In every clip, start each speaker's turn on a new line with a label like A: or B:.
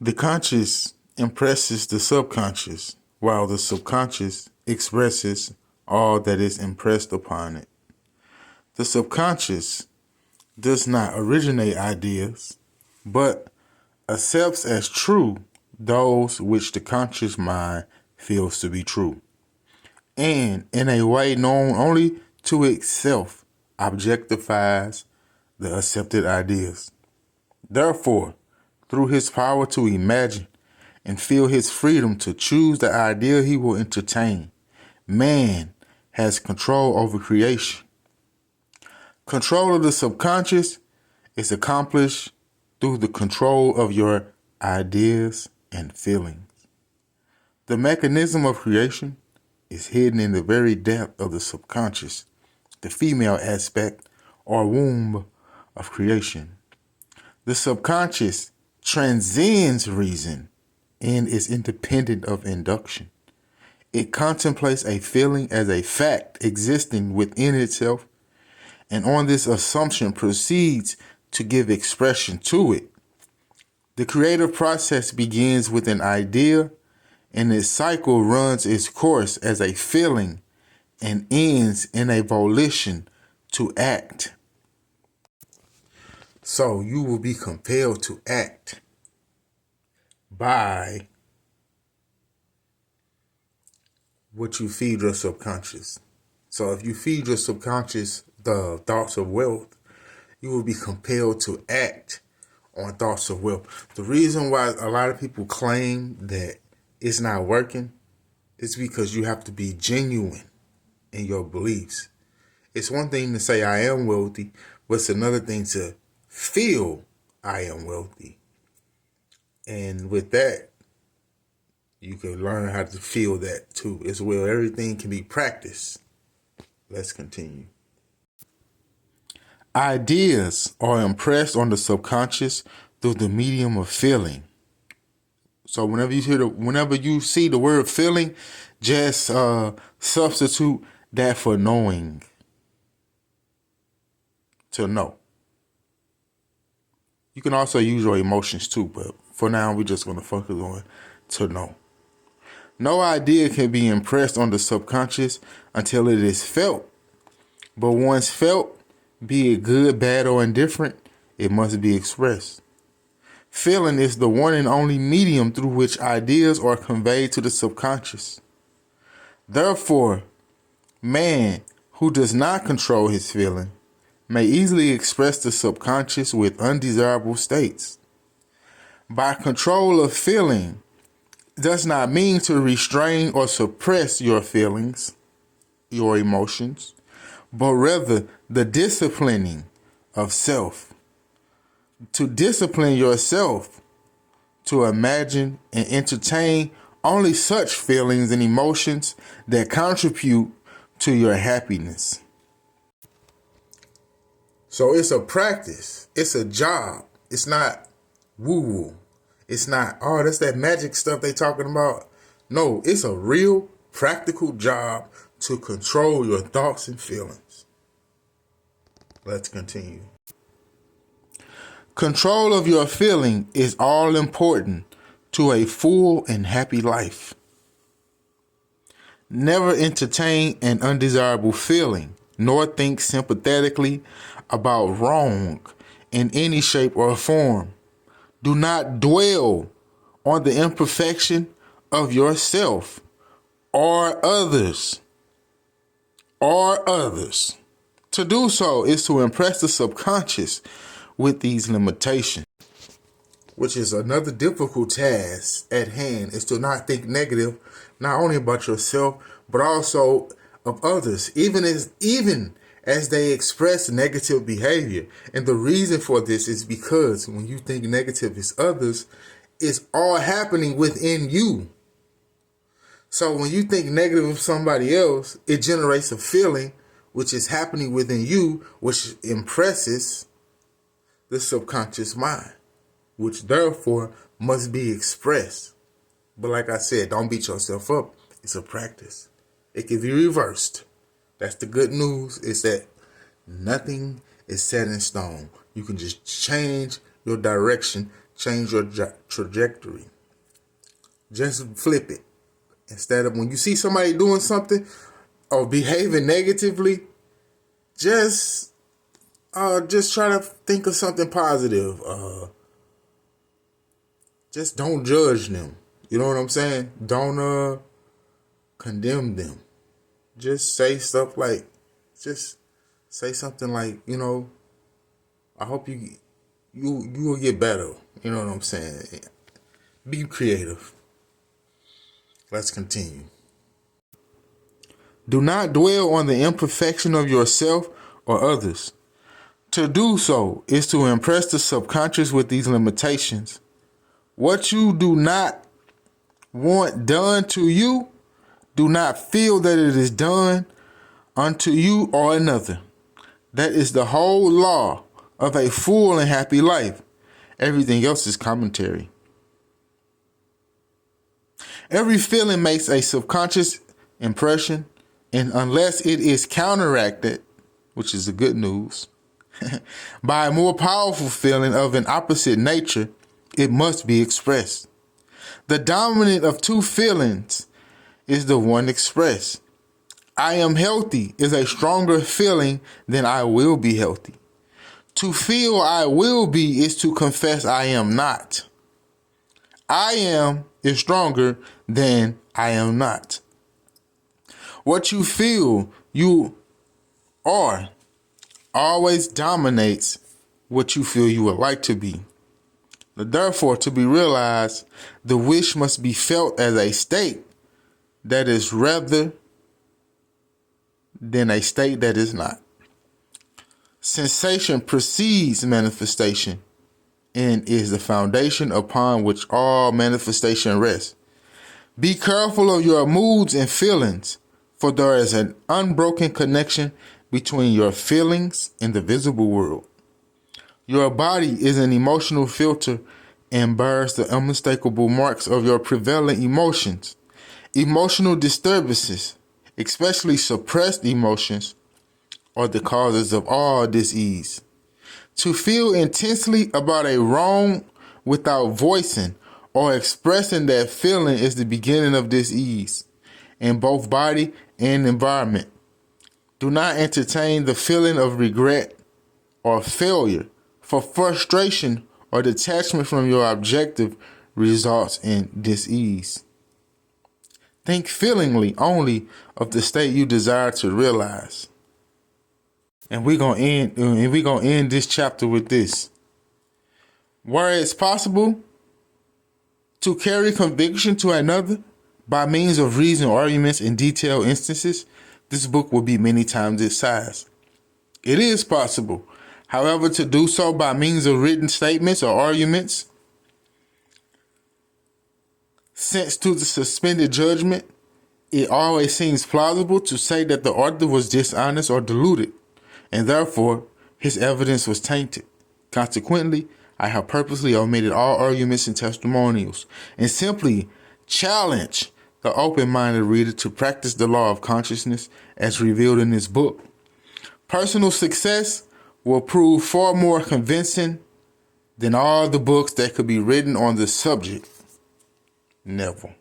A: The conscious impresses the subconscious, while the subconscious expresses all that is impressed upon it. The subconscious does not originate ideas, but accepts as true those which the conscious mind feels to be true, and in a way known only to itself, objectifies the accepted ideas. Therefore, through his power to imagine and feel his freedom to choose the idea he will entertain, man has control over creation. Control of the subconscious is accomplished through the control of your ideas and feelings. The mechanism of creation is hidden in the very depth of the subconscious, the female aspect or womb of creation. The subconscious transcends reason and is independent of induction. It contemplates a feeling as a fact existing within itself, and on this assumption proceeds to give expression to it. The creative process begins with an idea, and its cycle runs its course as a feeling and ends in a volition to act. So you will be compelled to act by what you feed your subconscious. So if you feed your subconscious the thoughts of wealth, you will be compelled to act on thoughts of wealth. The reason why a lot of people claim that it's not working is because you have to be genuine in your beliefs. It's one thing to say I am wealthy, but it's another thing to feel I am wealthy. And with that, you can learn how to feel that too as well. Everything can be practiced. Let's continue. Ideas are impressed on the subconscious through the medium of feeling. So whenever you see the word feeling, just substitute that for knowing. To know. You can also use your emotions too, but for now we're just going to focus on to know. No idea can be impressed on the subconscious until it is felt. But once felt, be it good, bad, or indifferent, it must be expressed. Feeling is the one and only medium through which ideas are conveyed to the subconscious. Therefore, man who does not control his feeling may easily express the subconscious with undesirable states. By control of feeling does not mean to restrain or suppress your feelings, your emotions, but rather the disciplining of self. To discipline yourself to imagine and entertain only such feelings and emotions that contribute to your happiness. So it's a practice. It's a job. It's not woo-woo. It's not, oh, that's that magic stuff they talking about. No, it's a real practical job to control your thoughts and feelings. Let's continue. Control of your feeling is all important to a full and happy life. Never entertain an undesirable feeling, nor think sympathetically about wrong in any shape or form. Do not dwell on the imperfection of yourself or others. To do so is to impress the subconscious with these limitations, which is another difficult task at hand, is to not think negative, not only about yourself, but also of others, even as they express negative behavior. And the reason for this is because when you think negative is others, it's all happening within you. So when you think negative of somebody else, it generates a feeling which is happening within you, which impresses the subconscious mind, which therefore must be expressed. But like I said, don't beat yourself up. It's a practice. It can be reversed. That's the good news, is that nothing is set in stone. You can just change your direction change your trajectory. Just flip it. Instead of when you see somebody doing something or behaving negatively, just try to think of something positive. Just don't judge them. You know what I'm saying? Don't condemn them. Just say stuff like, just say something like, I hope you will get better. You know what I'm saying? Be creative. Let's continue. Do not dwell on the imperfection of yourself or others. To do so is to impress the subconscious with these limitations. What you do not want done to you, do not feel that it is done unto you or another. That is the whole law of a full and happy life. Everything else is commentary. Every feeling makes a subconscious impression, and unless it is counteracted, which is the good news, by a more powerful feeling of an opposite nature, it must be expressed. The dominant of two feelings is the one expressed. I am healthy is a stronger feeling than I will be healthy. To feel I will be is to confess I am not. I am is stronger than I am not. What you feel you are always dominates what you feel you would like to be. Therefore, to be realized, the wish must be felt as a state that is rather than a state that is not. Sensation precedes manifestation and is the foundation upon which all manifestation rests. Be careful of your moods and feelings, for there is an unbroken connection between your feelings and the visible world. Your body is an emotional filter and bears the unmistakable marks of your prevailing emotions. Emotional disturbances, especially suppressed emotions, are the causes of all disease. To feel intensely about a wrong without voicing or expressing that feeling is the beginning of disease in both body and environment. Do not entertain the feeling of regret or failure, for frustration or detachment from your objective results in disease. Think feelingly only of the state you desire to realize. And we're gonna end this chapter with this. Where it's possible to carry conviction to another by means of reason, arguments, and detailed instances, this book will be many times its size. It is possible, however, to do so by means of written statements or arguments, since to the suspended judgment, it always seems plausible to say that the author was dishonest or deluded, and therefore his evidence was tainted. Consequently, I have purposely omitted all arguments and testimonials, and simply challenge the open-minded reader to practice the law of consciousness as revealed in this book. Personal success will prove far more convincing than all the books that could be written on the subject. Neville.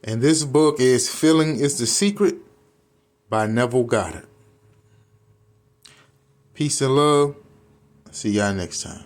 A: And this book is Feeling is the Secret by Neville Goddard. Peace and love. See y'all next time.